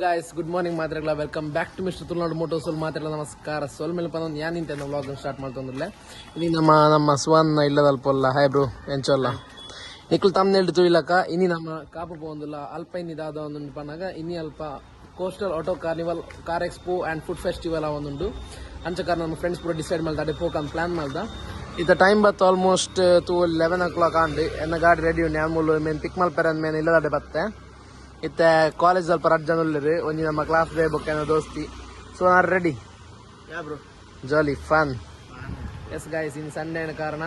Guys, good morning ಮಾತ್ರಗಳ welcome back to mister Tulunadu moto soul ಮಾತ್ರ ನಮಸ್ಕಾರ. ಸೋಲ್ ಮೇಲೆ ಪಂದು ಯಾನ್ ನಿಂತೆ ವ್ಲಾಗ್ ಸ್ಟಾರ್ಟ್ ಮಾಡ್ತಂದ್ರೆ ಇನಿ ನಮ್ಮ ಸ್ವಾನ್ ಇಲ್ಲದಲ್ಪಲ್ಲ ಹೈ ಬ್ರೋ ಎಂಚೋಲ್ಲ ನಿಕ್ಲು ತಮ್ಮ ಹೇಳ್ತು ಇಲ್ಲಕ ಇನಿ ನಮ್ಮ ಕಾಪು ಪೋಂದಿಲ್ಲ ಅಲ್ಪ ಇನ್ನಿದಾದ ಒಂದು ಪನ್ನಾಗ ಇನಿ ಅಲ್ಪ coastal auto carnival car expo and food festival ಒಂದುಂಡು ಅಂಚಕಾರ ನಮ್ಮ ಫ್ರೆಂಡ್ಸ್ ಪೂರ ಡಿಸೈಡ್ ಮಾಡ್ದ ಅದೇ ಪೋಕಂದು ಪ್ಲಾನ್ ಮಾಡ್ದ. ಇತ್ತ ಟೈಮ್ ಬತ್ತು ಆಲ್ಮೋಸ್ಟ್ 11 o'clock ಆಂಡು ಎನ್ನ ಗಾಡಿ ರೆಡಿ ಉಂಡು ಆಮೂಲು ಮೇನ್ ಪಿಕ್ ಮಲ್ಪೆರ ಮೇನ್ ಇಲ್ಲದಾಡೆ ಬತ್ತೆ. ಇತ್ತ ಕಾಲೇಜ್ ಸ್ವಲ್ಪ ರಡ್ಜನ ಉಳ್ಳರು ಒಂಜಿ ನಮ್ಮ ಕ್ಲಾಸ್ ದೇ ಬೊಕ್ಕ ದೋಸ್ತಿ. ಸೊ ನಾನು ರೆಡಿ ಬ್ರೋ, ಜಾಲಿ ಫನ್. ಎಸ್ ಗಾಯ್ಸ್, ಇನ್ನು ಸಂಡೇ ಕಾರಣ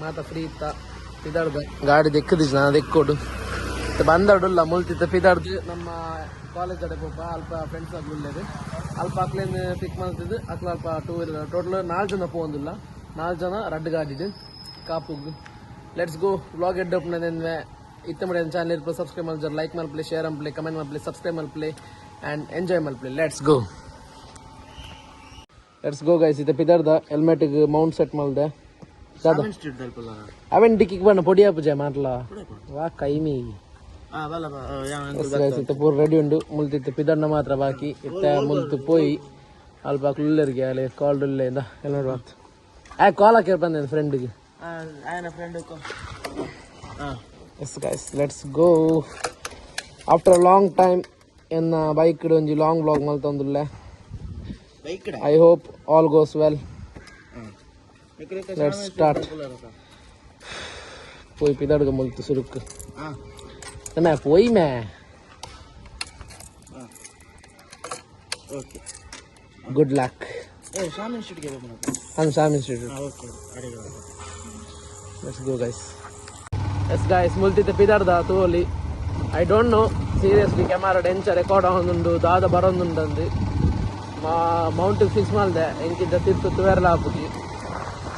ಮಾತ ಫ್ರೀ ಇತ್ತ ಪಿದಾಡ್ದು ಗಾಡಿ ದೆಕ್ಕದಿಸ್ ನಾನು ದೆಕ್ಕೋಡು ಬಂದಡುಲ್ಲ ಮುಲ್ತಿತ್ತ ಪಿದಾಡ್ದು ನಮ್ಮ ಕಾಲೇಜ್ ಅಡೆ ಪೋಪ ಅಲ್ಪ ಫ್ರೆಂಡ್ಸ್ ಆಗ್ಲು ಉಳ್ಳೇದು ಅಲ್ಪ ಅಕ್ಲೇನು ಪಿಕ್ ಮಾಡ್ತಿದ್ದು ಅಕ್ಲ ಅಲ್ಪ 2 wheeler ಟೋಟಲ್ 4 ಜನ ಪೋಂದಿಲ್ಲ 4 ಜನ ರಡ್ ಗಾಡಿದು ಕಾಪುಗ್. ಲೆಟ್ಸ್ ಗೋ ವ್ಲಾಗ್ ಎಡ್ ಅಪ್ನದೇನ್ವೆ ಇತ್ತ ಮಾಡಿ ಚಾನಲ್ ಇರ್ಬೋದು ಸಬ್ಸ್ಕ್ರೈಬ್ ಮಾಡಿ ಲೈಕ್ ಮಾಡ್ಲಿ ಶೇರ್ ಮಾಡ್ಲಿ ಕಮೆಂಟ್ ಮಾಡ್ಲಿ ಸಬ್ಸ್ಕ್ರೈಬ್ ಮಾಡ್ಲಿ ಆ್ಯಂಡ್ ಎಂಜಾಯ್ ಮಾಡ್ಲಿ. Let's go guys. ಇತ್ತ ಪಿದಾರ್ದ ಹೆಲ್ಮೆಟ್ಗೆ ಮೌಂಟ್ ಸೆಟ್ ಮಾಡ್ದೆ ಅವೆನ್ ಡಿಕ್ಕಿಗೆ ಬಣ್ಣ ಪೊಡಿ ಹಾಪುಜೆ ಮಾಡ್ಲಾ ವಾ ಕೈಮಿ ಇತ್ತ ಪೂರ ರೆಡಿ ಉಂಡು ಮುಲ್ತಿತ್ತು ಪಿದಣ್ಣ ಮಾತ್ರ ಬಾಕಿ ಇತ್ತ ಮುಲ್ತು ಪೋಯಿ ಅಲ್ಪ ಉಳ್ಳರಿಗೆ ಅಲ್ಲಿ ಕಾಲ್ಡ್ ಉಳ್ಳೆಯಿಂದ ಎಲ್ಲ ನೋಡುವಂತ ಕಾಲ್ ಹಾಕಿ ಬಂದೆ ಫ್ರೆಂಡ್ಗೆ. Yes guys, let's go. After a long time ಎನ್ನ ಬೈಕ್ ಒಂಜಿ ಲಾಂಗ್ ವ್ಲಾಗ್ ಮಲ್ತೊಂದುಲ್ಲೆ. I hope all goes well. Let's start. പോയി പിതാടുക മുൽത്ത് സുരുക്ക് എന്നാ പോയി മേ good luck. Let's go guys. Yes guys, ಮುಲ್ತಿದ್ದ ಪಿದಾರ್ದ ತೋಲಿ I don't know seriously camera ಡೆಂಚ ರೆಕಾರ್ಡ್ ಆಗೊಂದುಂಡು ದಾದ ಬರೋದುಂಡು ಮೌಂಟಿಗೆ ಫಿಕ್ಸ್ ಮಾಡಿದೆ ಎಂಕಿದ್ದ ತಿರ್ತು ತುವೇರ್ಲ ಹಾಪುಜಿ.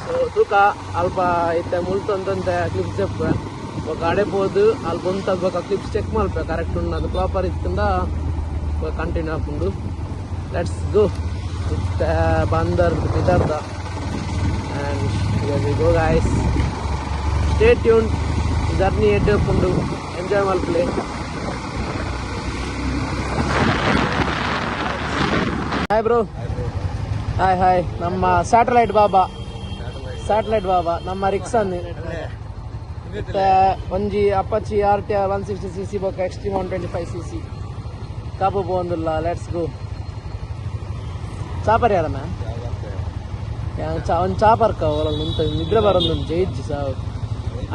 ಸೊ ತೂಕ ಅಲ್ಪ ಇತ್ತೆ ಮುಲ್ತೊಂದಂತೆ ಕ್ಲಿಪ್ಸ್ ಚೆಪ್ ఒక ಆಡೆಬೋದು ಅಲ್ಲಿ ಬಂತ ಕ್ಲಿಪ್ಸ್ ಚೆಕ್ ಮಲ್ಪೆ ಕರೆಕ್ಟ್ ಉಂಡು ಅದು ಪ್ರಾಪರ್ ಇತ್ತಂದ ಕಂಟಿನ್ಯೂ ಹಾಕೊಂಡು. Let's go. ಇತ್ತ ಬಂದರ್ ಪಿದಾರ್ದ and go guys. Stay tune. Journey ಎಡ್ ಹಾಕೊಂಡು ಎಂಜಾಯ್ ಮಲ್ಪಲೆ. Hi bro. ಹಾಯ್ ನಮ್ಮ ಸ್ಯಾಟಲೈಟ್ ಬಾಬಾ ನಮ್ಮ ರಿಕ್ಸನ್ ಮತ್ತೆ ಒಂಜಿ ಅಪ್ಪಚ್ಚಿ RTR 160cc ಬೊಕ್ಕ ಎಕ್ಸ್ಟ್ರೀಮ್ 125cc ಕಾಪು ಪೋಂದುಲ್ಲ. Let's go. ಚಾಪರ್ ಯಾರಮ್ಮ ಒಂದು ಚಾಪರ್ಕ ಓಲ ನಿದ್ರೆ ಬರೋದು ಜೈಜ್ ಸಾವು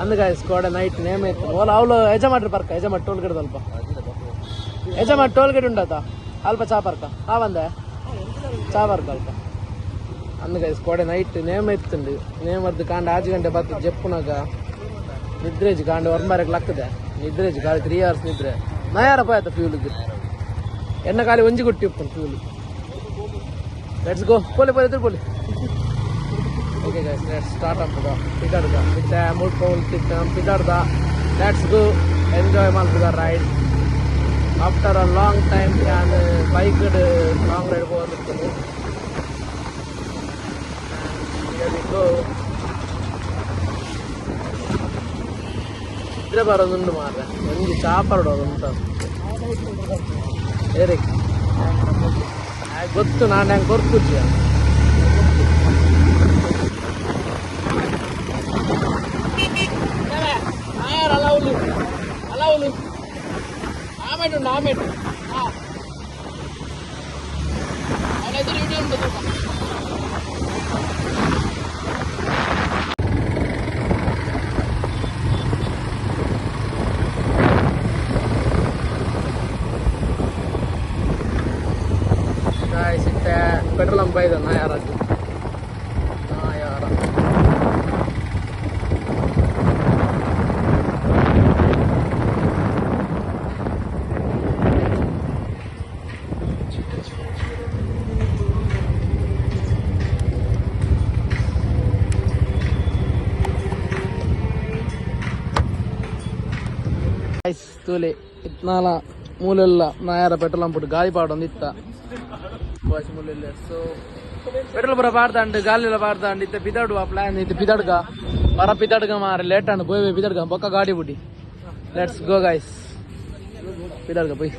ಅಂದಗಾಯ ಸ್ಕೋಡೆ ನೈಟ್ ನೇಮ್ ಇತ್ತು ಓಲ ಅವಳು ಯಜಮಾಡ್ರಿ ಪರ್ಕ ಯಜಮಾಡ್ ಟೋಲ್ಗೇಟ್ ಅಲ್ಪ ಯಜಮಾಡ್ ಟೋಲ್ಗೇಟ್ ಉಂಡತ ಅಲ್ಪ ಚಾಪರ್ಕ ಬಂದೆ ಚಾಪರ್ಕ ಅಲ್ಪ అందుకే స్కోడే నైట్ నేమ్ ఎత్తుండు నేమ్ వద్దు కాండి 5 ಗಂಟೆ ಬತ್ತು ಜಪ್ಪುನಾಗ ನಿದ್ರೇಜ್ ಕಾಂಡಿ ವರ್ಮರಕ್ಕೆ ಲಕ್ಕದೆ ನಿದ್ರೇಜ್ ಕಾಲಿ 3 hours ನಿದ್ರೆ ನಯಾರಪ್ಪ ಆಯ್ತು ಫ್ಯೂಲ್ಗೆ ಎನ್ನ ಖಾಲಿ ಒಂಜಿ ಕೊಟ್ಟಿ ಉಪ್ಪು ಫ್ಯೂಲ್. Let's go. ಪೋಲಿ ಎದುರು ಪೋಲಿ. ಓಕೆ ಗೈಸ್, ಲೆಟ್ಸ್ ಸ್ಟಾರ್ಟ್ ಆಗ್ತದ ಪಿದಾಡ್ದ ಮತ್ತೆ ಮುಳ್ಕೊಳ್ತಿದ್ದ ಪಿದಾಡ್ದ. ಲೆಟ್ಸ್ ಗೋ ಎಂಜಾಯ್ ಮಾಡ್ತದ ride. After a long time ನಾನು ಬೈಕ್ ಲಾಂಗ್ ರೈಡ್ ಹೋಗಿರ್ತೀನಿ. ಇದ್ರೆ ಬರೋದುಂಡು ಮಾರ್ರೆ ಒಂದು ಚಾಪರ್ಡೋದು ಅಂತ ಏರಿ ಗೊತ್ತು ನಾನು ಹೆಂಗೆ ಕೊರ್ಕುಜ್ಜ ಅಲೌಲು ಆಮೇಟು ಅವನ ಎದುರು ವಿಡಿಯೋ ಉಂಟು. ಪೆಟ್ರೋಲ್ ಪಂಪ್ ಇದೆ ನಾಯಾರ ತೂಲಿ ಇತ್ನಾಲ ಮೂಲೆಲ್ಲ ನಾಯಾರ ಪೆಟ್ರೋಲ್ ಪಂಪ್ ಗಾಳಿ ಪಾಡೊಂದಿತ್ತ ಸೊ ಪೆಟ್ರೋಲ್ ಪೂರ ಪಾಡ್ದಾಂಡು ಗಾಳಿಲ ಪಾಡ್ದಾಂಡು ಇತ್ತೆ ಪಿದಾಡುವ ಪ್ಲಾನ್ ಇತ್ತೆ ಪಿದಾಡ್ಗ ಬರ ಪಿದಾಡ್ಗ ಮಾರ ಲೇಟ್ ಆಂಡು ಪೋಯ್ ಪಿದಾಡ್ಗ ಬೊಕ್ಕ ಗಾಡಿ ಬುಡಿ. Let's go guys. ಪಿದಾಡ್ಗ ಪೋಯ್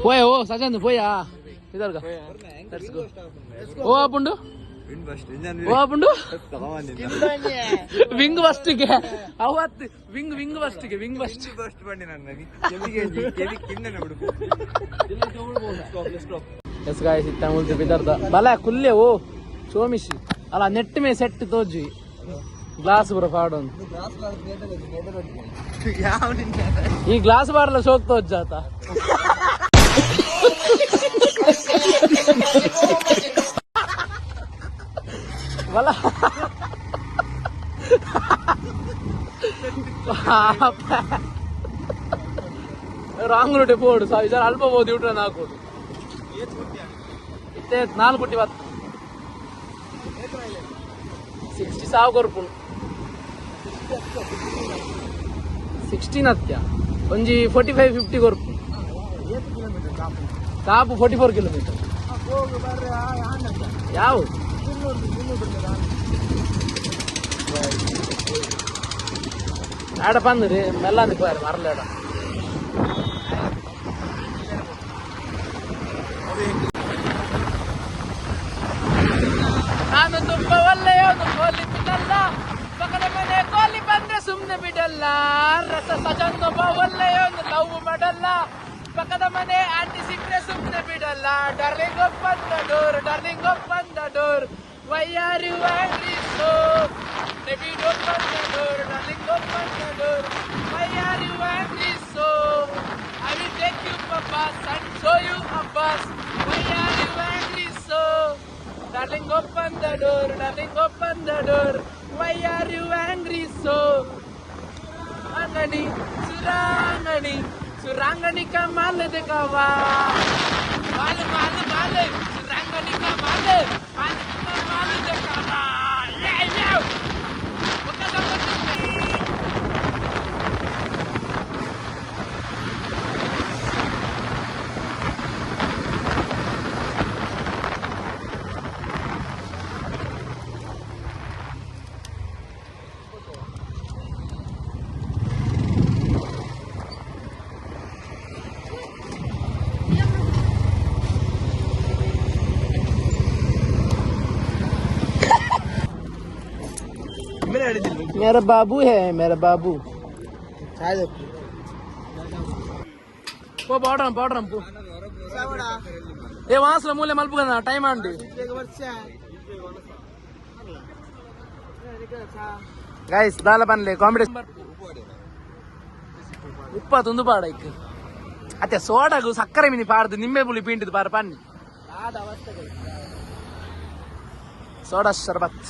పోయా ఓ సజన్ పోయా ఇదర్గా లెట్స్ గో ఓ ఆపుండు ఓ ఆపుండు వింగ్ ఫస్ట్ ಗೆ ಅವತ್ತು ವಿಂಗ್ ಫಸ್ಟ್ ಗೆ ವಿಂಗ್ ಫಸ್ಟ್ ಬಂಡಿ ನನ್ನ ಎಸ್ ಗಾಯ್ಸ್ ಇತ್ತ ಮುಲ್ತು ಬಿದರ್ದ ಬಲ ಕುಲ್ಲೆ ಓ ಸೋಮಿಶಿ ಅಲ್ಲ ನೆಟ್ ಮೇ ಸೆಟ್ ತೋಜಿ ಗ್ಲಾಸ್ ಬರ ಪಾಡೊಂದು ಈ ಗ್ಲಾಸ್ ಬಾರ್ಲ ಶೋಕ್ ತೋಜಾತ ಬಲ ರಾಂಗ್ ರೂಟೆ ಪೋಡು ವಿಚಾರ ಅಲ್ಪ ಹೋದಿ ಊಟ ನಾಕೋದು ಇತ್ತೆ 4 ಕೋಟಿ 60 ಸಾವು ಕೊರ್ಪುಣು 16 ಹತ್ಯ ಒಂಜಿ 45-50 ಕೊರ್ಪು ಕಾಪು 44 ಕಿಲೋಮೀಟರ್ ಯಾವ ಆಡ ಬಂದ್ರಿ ಮೆಲ್ಲ ನಿಪ್ಪಾರಿ ಮರಲೇಡ ನಾನು ತುಂಬ ಒಳ್ಳೆಯೋದು ಕೋಲಿ ಬಿಡಲ್ಲ ಪಕ್ಕದ ಮನೆ ಕೋಲಿ ಬಂದ್ರೆ ಸುಮ್ನೆ ಬಿಡಲ್ಲ ರಸ ಸಜನ್ ತುಂಬ ಒಳ್ಳೆಯೋದು ಲವ್ ಮಾಡಲ್ಲ ಪಕ್ಕದ ಮನೆ ಆಂಟಿ ಸಿಕ್ಕರೆ ಸುಮ್ನೆ ಬಿಡಲ್ಲ darling open the door darling open the door why are you angry so baby open the door darling open the door why are you angry so I will take you for bus and show you a bus why are you angry so darling open the door darling open the door why are you angry so ಅಂಗಡಿ ಸುರಾಂಗಡಿ सुरांगनी का माल दिखावा माल माल माल सुरांगनी का माल माल दिखावा मेरा बाबू है मेरा बाबू powder पो वासना मूल्य मल्प कदा टाइम अंडी गाइस दाल बनले कांपिटिशन ಉಪ್ಪ ತುಂದು ಪಾಡ ಇಕ್ಕ ಅತ್ತೆ ಸೋಡಾಗು ಸಕ್ಕರೆ ಮಿನಿ ಪಾಡ್ದು ನಿಂಬೆ ಪುಳಿ ಪಿಂಟಿದು ಪಾರ ಪನ್ನಿ ಸೋಡಾ ಶರ್ಬತ್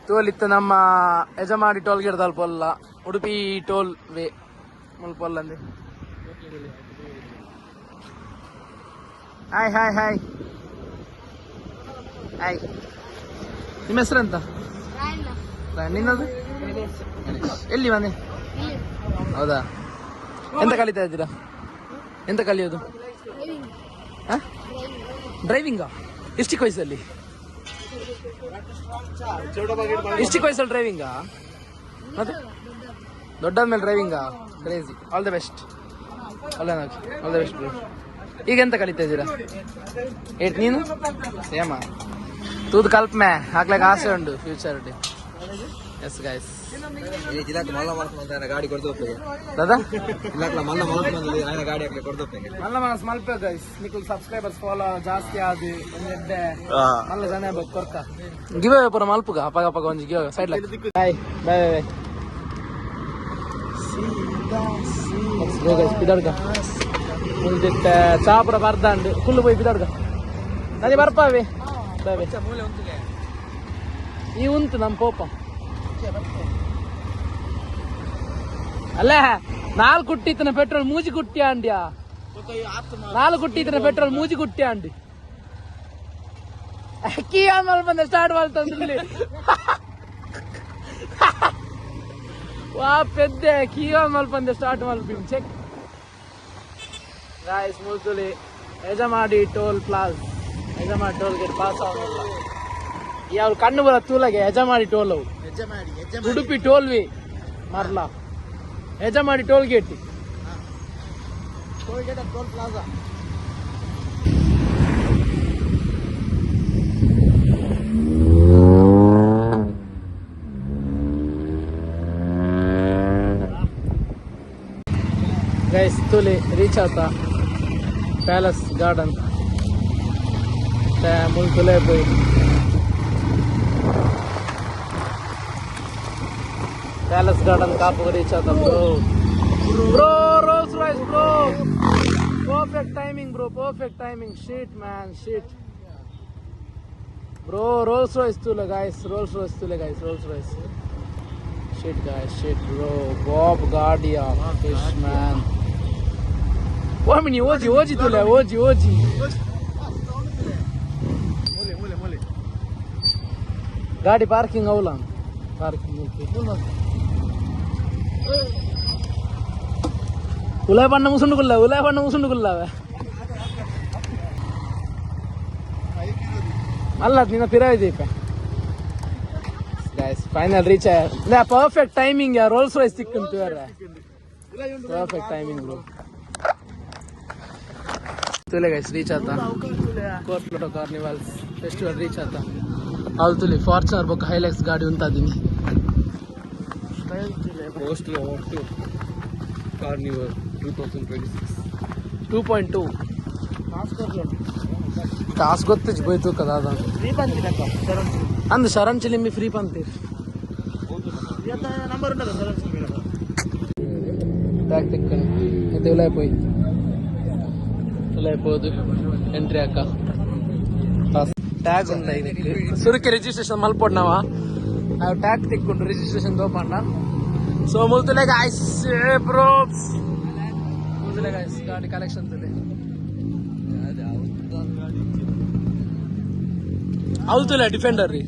ಟೋಲ್ ಇತ್ತು ನಮ್ಮ ಯಜಮಾಡಿ ಟೋಲ್ ಗಿಡ ತಲುಪಲ್ಲ ಉಡುಪಿ ಟೋಲ್ ವೇ ಮುಲ್ಪಲ್ಲ ಅಂದೆ ಹಾಯ್ ಹಾಯ್ ಹಾಯ್ ಹಾಯ್ ನಿಮ್ಮ ಹೆಸರೆಂತ ನಿನ್ನದು ಎಲ್ಲಿ ಬಂದೆ ಹೌದಾ ಎಂತ ಕಲಿತಾ ಇದ್ದೀರಾ ಎಂತ ಕಲಿಯೋದು ಡ್ರೈವಿಂಗಾ ಎಷ್ಟಿಕ್ ವಯಸ್ಸಲ್ಲಿ ಎಷ್ಟಿಕ್ ವಯಸ್ಸಲ್ಲಿ ಡ್ರೈವಿಂಗಾ ಮತ್ತೆ ದೊಡ್ಡದ ಮೇಲೆ ಡ್ರೈವಿಂಗಾ crazy all the best all the best ಈಗ ಎಂತ ಕಲಿತಾ ಇದ್ದೀರಾ ಏಟ್ ನೀನು ಸೇಮ ತೂದು ಕಲ್ಪ ಮೇ ಹಾಕ್ಲಿಕ್ಕೆ ಆಸೆ ಉಂಟು ಫ್ಯೂಚರ್ ಡೇ ಎಸ್ ಗೈಸ್ ಗಾಡಿ ಕೊಡ್ತೋಗ್ತೇವೆ ದಾದಾ ಮಲ್ಲ ಗಾಡಿ ಮಲ್ಲ ಮನಸ್ Malpe guys Nikhil subscribers follow ಜಾಸ್ತಿ ಆದಿ ಒಂದೆಡ್ಡೆ ಮಲ್ಲ ಜನ ಕೊರ್ಕ ಗಿವ್ ಅವೇ ಪುರ ಮಲ್ಪುಗ ಅಪಗ ಅಪಗ ಒಂಜಿ give side like bye bye bye let's go guys ಬಿದರ್ಗ ಮುಂದಿತ್ತ ಚಾಪುರ ಬರ್ದಾಂಡು ಫುಲ್ போய் ಬಿದರ್ಗ ನದಿ ಬರ್ಪಾವೆ ಬಾಯ್ ಬಾಯ್ ಮೂಲೆ ಉಂತುಗೆ ಈ ಉಂಟು ನಮ್ಮ ಪೋಪ ಅಲ್ಲ 4 ಕುಟ್ಟಿತನ ಪೆಟ್ರೋಲ್ ಮೂಜಿ ಕುಟ್ಟಿ ಅಂಡ್ಯಾ 4 ಕುಟ್ಟಿತನ ಪೆಟ್ರೋಲ್ ಮೂಜಿ ಕುಟ್ಟಿ ಅಂಡಿ ಕಿಯಾ ಮಲ್ ಬಂದ ಸ್ಟಾರ್ಟ್ ಮಾಡ್ತಂದ್ರಲ್ಲಿ ವಾ ಪೆದ್ದ ಕಿಯಾ ಮಲ್ ಬಂದ ಸ್ಟಾರ್ಟ್ ಮಾಡ್ಬಿನ್ ಚೆಕ್ ಗಾಯ್ಸ್ ಮುಲ್ತುಲಿ Yajamadi toll plaza Yajamadi toll gate pass ಆಗೋಲ್ಲ ಈ ಅವ್ರು ಕಣ್ಣು ಬರ ತೂಲಗೆ ಯಜಮಾಡಿ ಟೋಲ್ ಅವು ಉಡುಪಿ ಟೋಲ್ ವಿ ಮರ್ಲಾ Yajamadi toll gate toll plaza guys ತುಲಿ ರೀಚ್ ಆತ ಪ್ಯಾಲೇಸ್ ಗಾರ್ಡನ್ ಮುಲ್ ತುಲೆ ಪೋಯಿ ಪ್ಯಾಲೇಸ್ ಗಾರ್ಡನ್ ಕಾಪು ರೀಚ್ ಆತ bro Rolls Royce bro perfect timing bro, perfect timing. Shit man, shit bro. Rolls Royce tule guys, Rolls Royce tule guys, Rolls Royce. Shit guys, shit bro. Bob Guardia fish man. Oh mini oji tule oji mole गाड़ी parking आवला parking उलाय पण्ण मुसुंडुकुल्लावे अल्ल निन्न फिरायदीप guys final reach आया perfect timing यार रोल्स रॉयस सिक्कंतु यार पर्फेक्ट टाइमिंग ब्रो तुले गाइस रीच आता कोर्ट कार्निवल्स फेस्टिवल रीच आता अल्ल तुले फॉर्च्यूनर बोक हाइलक्स गाड़ी उंटादी पोस्ट कार्निवल 2026 2.2 ಟಾಸ್ಕ್ ಗೊತ್ತಿಜ್ ಬೋಯ್ತು ಕದ ಫ್ರೀ ಪಂತಿರಕ್ಕ ಅಂದ್ ಶರಣ್ ಚಿಲಿಮಿ ಫ್ರೀ ಪಂತಿರ್ ಯತ ನಂಬರ್ ಉಂಟದ ಶರಣ್ ಚಿಲಿಮಿ ಟ್ಯಾಗ್ ತಿಕ್ಕನೆ ಮತ್ತೆ ಉಲೈ ಪೋದು ಎಂಟ್ರಿ ಅಕ್ಕ ಟ್ಯಾಗ್ ಉಂಟ ಇದಕ್ಕೆ ಸುರುಕೆ ರಿಜಿಸ್ಟ್ರೇಷನ್ ಮಲ್ಪೊಡ್ ನಾವ ಟ್ಯಾಗ್ ತಿಕ್ಕೊಂಡು ರಿಜಿಸ್ಟ್ರೇಷನ್ ತೋಪಂಡ ಸೊ ಮುಲ್ತುಲೆ ಗಾಯ್ಸ್ ಬ್ರೋಸ್ guys गाड़ी कलेक्शन तुले आउल तुले डिफेंडर री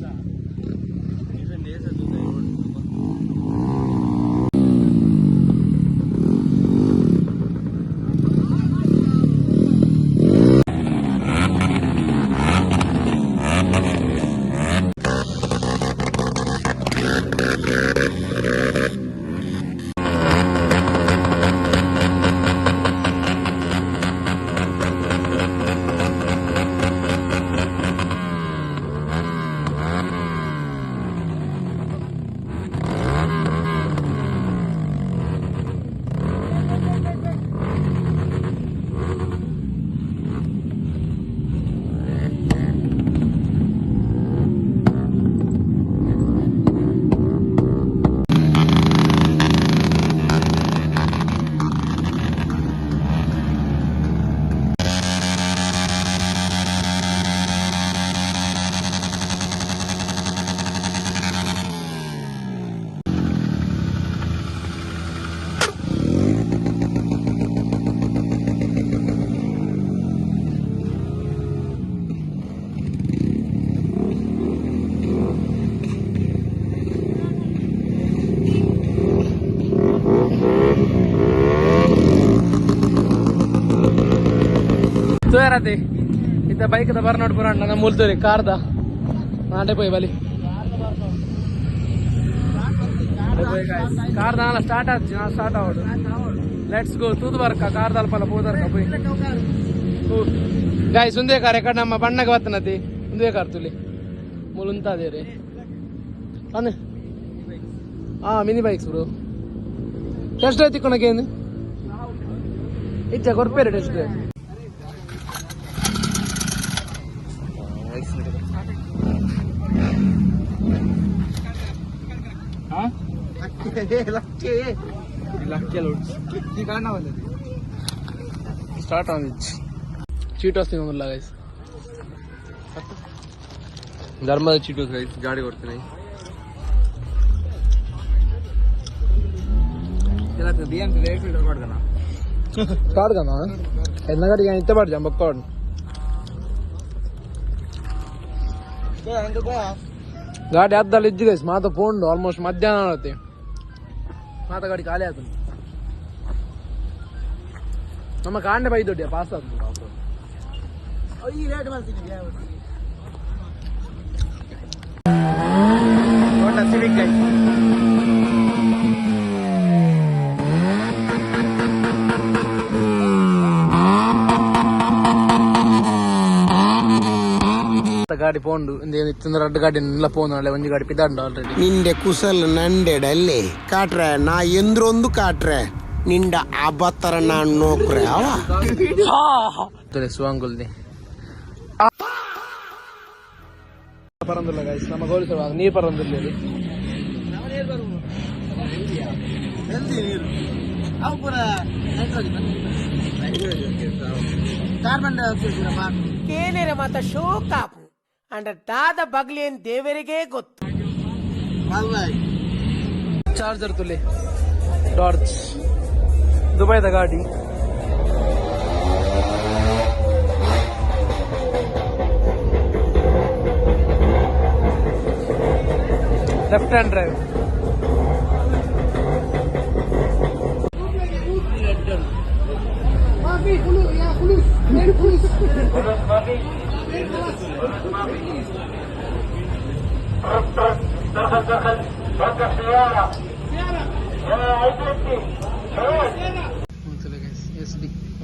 ತೋರತೆ ಇತ್ತ ಬೈಕ್ ದ ಬರ್ನಾಡ್ ಪುರ ನನ್ನ ಮೂಲ್ತೋರಿ ಕಾರ್ ದ ನಾಡೆ ಪೋಯ್ ಬಲಿ ಕಾರ್ ದ ನಾಲ ಸ್ಟಾರ್ಟ್ ಆಚಿ ನಾ ಸ್ಟಾರ್ಟ್ ಆವಡು ಲೆಟ್ಸ್ ಗೋ ತೂದು ಬರ್ಕ ಕಾರ್ ದಲ್ಪಲ ಪೋದರ್ಕ ಪೋಯ್ ಗಾಯ್ಸ್ ಒಂದೇ ಕಾರ್ ಎಕಡೆ ನಮ್ಮ ಬಣ್ಣಗೆ ಬತ್ತನತಿ ಒಂದೇ ಕಾರ್ ತುಲಿ ಮೂಲ ಉಂತಾದೆ ರೀ ಅನ್ನ mini bikes bro test drive ತಿಕ್ಕೊಳಕ್ಕೆ ಏನು ಇಚ್ಛೆ ಕೊರ್ಪೇರಿ test drive start on Cheetos ತಿನ್ನೋದಿಲ್ಲ ಗೈಸ್ ಧರ್ಮದ ಚೀಟೋಸ್ ಗೈಸ್ ಗಾಡಿ ಕೊಡ್ತೀನಿ ಎಲ್ಲ ದಿಯಂ ರೇಟ್ ಕೊಡ್ತಾನ ಕಾಡ್ಗನ ಎಲ್ಲ ಗಾಡಿಗೆ ಇಂತ ಬಾಡ್ ಜಂಬ ಕಾಡ್ ಗಾಡಿ ಅದ್ದಲ್ಲಿ ಇದ್ದು ಗೈಸ್ ಮಾತ ಪೋಂಡು ಆಲ್ಮೋಸ್ಟ್ ಮಧ್ಯಾಹ್ನ ಆಗುತ್ತೆ ಮಾತ ಗಾಡಿ ಖಾಲಿ ಆಯ್ತು ನಮ್ಮ ಕಾಂಡೆ ಬೈ ದೊಡ್ಡ ಪಾಸ್ ಆಯ್ತು ಸಿವಿಕ್ ಗೈಸ್ ಗಾಡಿ ಪೋಂಡು ರೆಡ್ ಗಾಡಿ ಎಲ್ಲ ಪೋಂದು ಒಂಜಿ ಗಾಡಿ ಪಿದಾಂಡು ಆಲ್ರೆಡಿ ನಿಂಡೆ ಕುಸಲ್ ನಂಡೆಡಲ್ಲೇ ಕಾಟ್ರೆ ನಾ ಎಂದ್ರೊಂದು ಕಾಟ್ರೆ ನಿಂಡ ಅಬತ್ತರ ನಾನು ನೋಕ್ರೆ ಸುವಂಗುಲ್ದಿ ಪರಂದಿಲ್ಲ ಗೈಸ್ ನಮ್ಮ ಗೋಲಿಸುವಾಗ ನೀರು ಪರಂದಿಲ್ಲ ಕೇಳಿರ ಮಾತ ಶೋ ಕಾಪು ಅಂಡ ದಾದ ಬಗ್ಲಿ ಏನ್ ದೇವರಿಗೆ ಗೊತ್ತು. ಚಾರ್ಜರ್ ತುಲಿ ಟಾರ್ಚ್ ದುಬೈದ ಗಾಡಿ left hand drive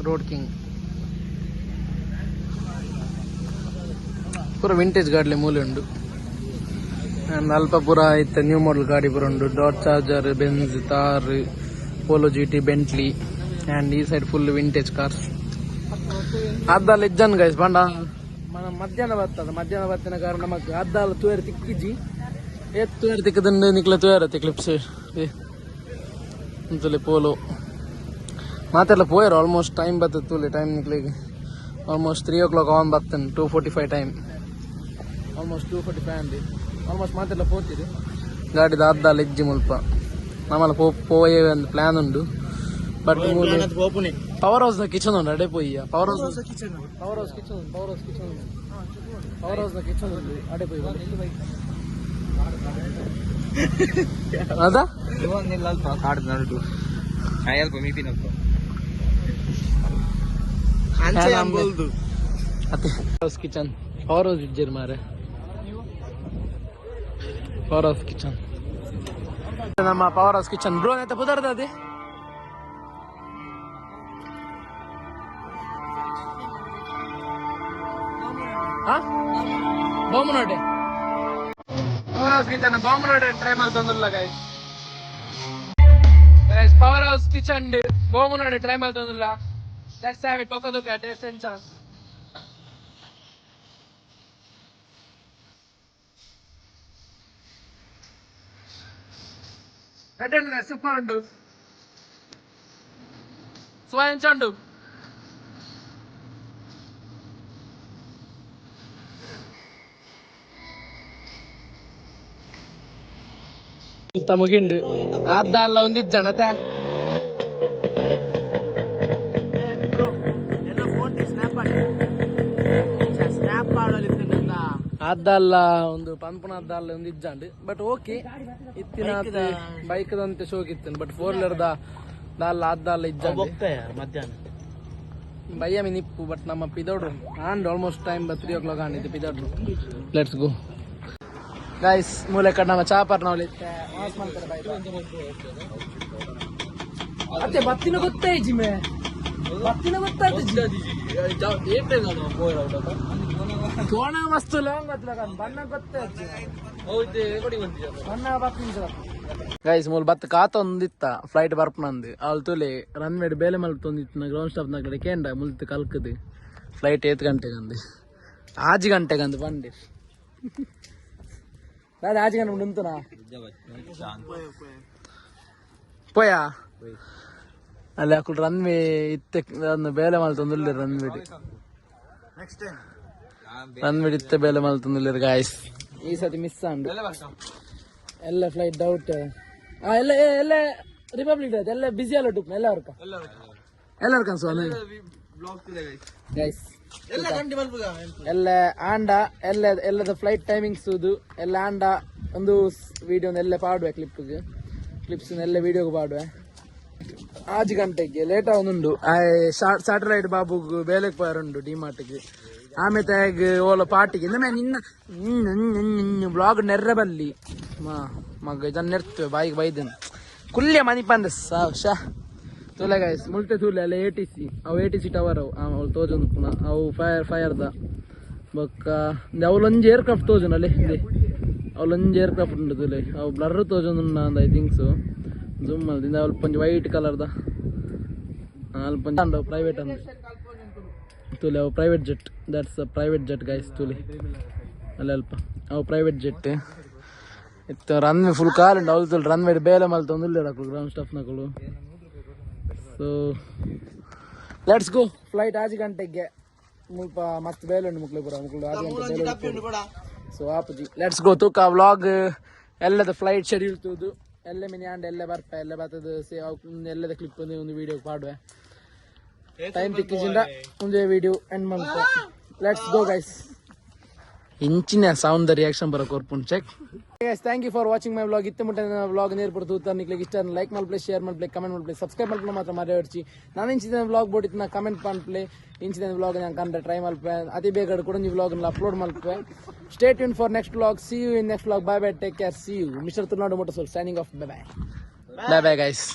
road king ಪೂರ ವಿಂಟೇಜ್ ಗಾಡ್ಲೆ ಮೂಲೆ ಉಂಡು ಅಂಡ್ ಅಲ್ಪ ಪೂರ ಇತ್ತ ನ್ಯೂ ಮಾಡೆಲ್ ಗಾಡಿ ಪೂರ ಉಂಡು Dodge Charger Benz Thar Polo GT Bentley and ಈ ಸೈಡ್ ಫುಲ್ ವಿಂಟೇಜ್ ಕಾರ್ಸ್ ಅದ್ದಲ್ಲ ಇಜ್ಜನ್ ಗೈಸ್ ಬಂಡ ಮಧ್ಯಾಹ್ನ ಬರ್ತದ ಕಾರಣ ನಮಕ್ ಅದ್ದಲ್ಲ ತೂಯರ್ ತಿಕ್ಕಿಜಿ ತೂಯರ್ ತಿಕ್ಕದಂಡು ನಿಕ್ಲ ತೂಯರತ್ತೆ ಕ್ಲಿಪ್ಸ್ ಅಂತಲೇ ಪೋಲೋ ಮಾತೆಲ್ಲ ಪೋಯರು ಆಲ್ಮೋಸ್ಟ್ ಟೈಮ್ ಬರ್ತದೆ ತೂಲೆ ಟೈಮ್ ನಿಕ್ಲಿಗೆ ಆಲ್ಮೋಸ್ಟ್ 3 o'clock ಆನ್ ಬರ್ತೇನೆ 2:45 ಟೈಮ್ ಆಲ್ಮೋಸ್ಟ್ 2:45 ಅಂడి ಆಲ್ಮೋಸ್ಟ್ ಮಾತೆಲ್ಲ ಪೋತಿದೆ ಗಾಡಿದ ಅದ್ದಲ್ಲ ಇಜ್ಜಿ ಮುಲ್ಪ ನಮ್ಮಲ್ಲ ಪೋಯೇ ಒಂದು ಪ್ಲಾನ್ ಉಂಡು ಬಟ್ ಪವರ್ ಹೌಸ್ ನ ಕಿಚನ್ ಉಂಡು ಅಡೆ ಪೋಯ್ಯ ಪವರ್ ಹೌಸ್ ಕಿಚನ್ ಉಂಡು ಅಡೆ ಪೋಯ್ ಅದ ಕಿಚನ್ ಪವರ್ ಹೌಸ್ ಇಜ್ಜರ್ ಮಾರೆ ಪವರ್ ಹೌಸ್ ಕಿಚನ್ ನಮ್ಮ ಪವರ್ ಹೌಸ್ ಕಿಚನ್ ಬ್ರೋ ಆಯ್ತಾ ಪುದರ್ದ ಅದೇ ಬಾಂಬುನೋಡೆ ಪವರ್ ಹೌಸ್ ಕಿಚನ್ ಬಾಂಬುನೋಡೆ ಟ್ರೈ ಮಾಡ್ತಂದಿಲ್ಲ ಗೈಸ್ ಪವರ್ ಹೌಸ್ ಕಿಚನ್ ಬಾಂಬುನೋಡೆ ಟ್ರೈ ಮಾಡ್ತಂದಿಲ್ಲ let's have it ಪಕ್ಕದಕ್ಕೆ ಟೇಸ್ಟ್ ಅಂಡ್ ಚಾನ್ಸ್ ಎಡ್ಡೆ ಸೂಪರ್ ಉಂಟು ಸ್ವಯಂ ಚಂಡು ಮುಗಿಂಡು ಅದ್ದಲ್ಲ ಒಂದಿಜ್ಜಣತ ಅದ್ದಲ್ಲ ಒಂದು ಪಂಪನ ಅದ್ದಲ್ಲ ಒಂದು ಇಜ್ಜಂಡು ಬಟ್ ಓಕೆ ಇತ್ತಿನ ಬೈಕ್ದಂತೆ ಶೋಕ್ ಇತ್ತೇನೆ ಬಟ್ 4-wheeler ದಾಲ್ಲ ಅದ್ದಲ್ಲ ಇಜ್ಜಂಡು ಮಧ್ಯಾಹ್ನ ಬಯ್ಯಮಿ ನಿಪ್ಪು ಬಟ್ ನಮ್ಮ ಪಿದೋಡು ಆಂಡ್ ಆಲ್ಮೋಸ್ಟ್ ಟೈಮ್ 3 o'clock ಆಂಡಿದ್ದು ಪಿದೋಡು ಲೆಟ್ಸ್ ಗೋ ಗೈಸ್ ಮೂಲೆ ಕಡೆ ನಮ್ಮ ಚಾಪರ್ ನಾವು ಅತ್ತೆ ಬತ್ತಿನ ಗೊತ್ತೇ ಜಿಮೆ ಬತ್ತಿನ ಗೊತ್ತಾಯ್ತು ಕೋಣ ಮಸ್ತ್ ಲಾಂಗ್ ಬಣ್ಣ ಗೊತ್ತೇ ಬಣ್ಣ ಬತ್ತಿನ ಗೈಸ್ ಮೂಲ ಬತ್ತ ಕಾತ ಒಂದಿತ್ತ ಫ್ಲೈಟ್ ಬರ್ಪನಂದು ಅವಳು ತುಲೆ ರನ್ವೇಡ್ ಬೇಲೆ ಮಲ್ಪೊಂದಿತ್ತು ಗ್ರೌಂಡ್ ಸ್ಟಾಪ್ ನ ಕಡೆ ಕೇಂಡ ಮುಲ್ತು ಕಲ್ಕದು ಫ್ಲೈಟ್ 8 ಗಂಟೆಗಂದು 6 ಗಂಟೆಗಂದು ಬಂದೆ दादा आज का नंबर ना पोया अल्ले अकुल रनवे इत्ते बेले माल्तुंदुल्ले रनवे नेक्स्ट टाइम रनवे इत्ते बेले माल्तुंदुल्ले गाइस ई सति मिस आंड ಎಲ್ಲ ಫ್ಲೈಟ್ ಡೌಟ್ ಎಲ್ಲ ರಿಪಬ್ಲಿಕ್ ಡೇ ಎಲ್ಲ ಬಿಸಿ ಅಲ್ಲ ಟುಕ್ ಎಲ್ಲರೂ ಸ್ವಾಮಿ ಗೈಸ್ ಎಲ್ಲ ಆಂಡ ಎಲ್ಲದ ಫ್ಲೈಟ್ ಟೈಮಿಂಗ್ಸ್ ಎಲ್ಲ ಆಂಡ ಒಂದು ವಿಡಿಯೋ ಎಲ್ಲ ಪಾಡುವೆ ಕ್ಲಿಪ್ಸ್ ಎಲ್ಲ ವಿಡಿಯೋಗೆ ಪಾಡುವೆ 6 ಗಂಟೆಗೆ ಲೇಟ್ ಆಗುಂಡು ಸ್ಯಾಟಲೈಟ್ ಬಾಬುಗ್ ಬೇಲೆಗೆ ಪೋಯಾರುಂಡು ಡಿಮಾರ್ಟ್ಗೆ ಆಮೇಲೆ ಓಲ ಪಾರ್ಟಿಗೆ ನಿನ್ನ ಬ್ಲಾಗ್ ನೆರ್ರೆ ಬಲ್ಲಿ ಮಗ ಇದನ್ನ ನೆರ್ತವೆ ಬಾಯಿಗೆ ಬೈದನ್ ಕುಲ್ಯ ಮನಿ ಪಂದ ಶಾ ತುಲೆ ಗೈಸ್ ಮುಲ್ತೆ ತುಲೆ ಅಲ್ಲ ATC ಅವು ATC ಟವರ್ ಅವು ತೋಜನ್ ಅವು ಫೈರ್ದ ಬೊಕ್ಕ ಅವಲೊಂಜಿ ಏರ್ಕ್ರಾಫ್ಟ್ ತೋಜನ್ ಅಲ್ಲೇ ಹಿಂದೆ ಅವಲೊಂಜಿ ಏರ್ಕ್ರಾಫ್ಟ್ ಉಂಟು ತುಲೆ ಅವು ಬ್ಲರ್ ತೋಜನ್ ಅಂದ ಐ ಥಿಂಕ್ ಸೊ ಜೂಮ್ ಅಲ್ದಿಂದ ಅಲ್ಪ ಒಂಜಿ ವೈಟ್ ಕಲರ್ದ ಅಲ್ಪ ಪ್ರೈವೇಟ್ ಅಂದ್ರೆ ತುಲಿ ಅವು private jet that's private jet guys ತುಲಿ ಅಲ್ಲಿ ಅಲ್ಪ ಅವು ಪ್ರೈವೇಟ್ ಜೆಟ್ ಇತ್ತು ರನ್ವೇ ಫುಲ್ ಕಾಲುಂಡು ಅವಳು ತುಳಿ ರನ್ವೇ ಬೇಲೆ ಮಲ್ತ ಒಂದಿಲ್ಲ ಹಾಕಲು ಗ್ರೌಂಡ್ ಸ್ಟಾಫ್ನಗಳು. ಸೊ ಲೆಟ್ಸ್ ಗೋ ಫ್ಲೈಟ್ 6 ಗಂಟೆಗೆ ಮುಲ್ಪ ಮಸ್ತ್ ಬೇಲೆ ಉಂಡು ಮುಕ್ಳು ಪೂರ ಮುಕ್ಳು 6 ಗಂಟೆ ಬೇಲೆ. ಸೊ ಆಪುಜಿ ಲೆಟ್ಸ್ ಗೋ ತೂಕ ವ್ಲಾಗ್ ಎಲ್ಲದ ಫ್ಲೈಟ್ ಶೆಡ್ಯೂಲ್ ತೂದು ಎಲ್ಲ ಮಿನಿ ಆಂಡ್ ಎಲ್ಲ ಬರ್ಪ ಎಲ್ಲ ಬರ್ತದ ಎಲ್ಲದ ಕ್ಲಿಪ್ ಒಂದು ವಿಡಿಯೋ ಪಾಡುವೆ ಟೈಮ್ ತಿಕ್ಕಿಸಿಂದ ಒಂದು ವಿಡಿಯೋ ಎಂಡ್ ಮಾಡ್ಕೊ. Let's go guys. ಇಂಚಿನ ಸೌಂಡ್ ರಿಯಾಕ್ಷನ್ ಬರೋ ಕೋರ್ಪುಂಡು check guys. Thank you for watching my vlog. ಇತ್ತು ಮುಟ್ಟ ವ್ಲಾಗ್ ನೇರ್ಪುಡು ತೂತ ನಿಕ್ಲಿಗೆ ಇಷ್ಟ ಲೈಕ್ ಮಾಡ್ಪ್ಲೇ ಶೇರ್ ಮಾಡ್ಪ್ಲೇ ಕಮೆಂಟ್ ಮಾಡ್ಪ್ಲೇ ಸಬ್ಸ್ಕ್ರೈಬ್ ಮಾಡ್ಕೊಂಡು ಮಾತ್ರ ಮರೆಯಡಿಸಿ. ನಾನು ಇಂಚಿನ ವ್ಲಾಗ್ ಬೋಟಿತ್ತು ನಾ ಕಮೆಂಟ್ ಮಾಡ್ಪ್ಲೇ ಇಂಚಿನ ವ್ಲಾಗ್ ನಾನು ಕಂಡ್ರೆ ಟ್ರೈ ಮಾಡ್ಪೆ ಅತಿ ಬೇಗ ಕೂಡ ನೀವು ವ್ಲಾಗ್ ಅಪ್ಲೋಡ್ ಮಾಡ್ಪೆ. Stay tune for next vlog. See you in next vlog. Bye bye, take care, see you. Mister Tulunadu motors signing off. Bye bye, bye bye guys.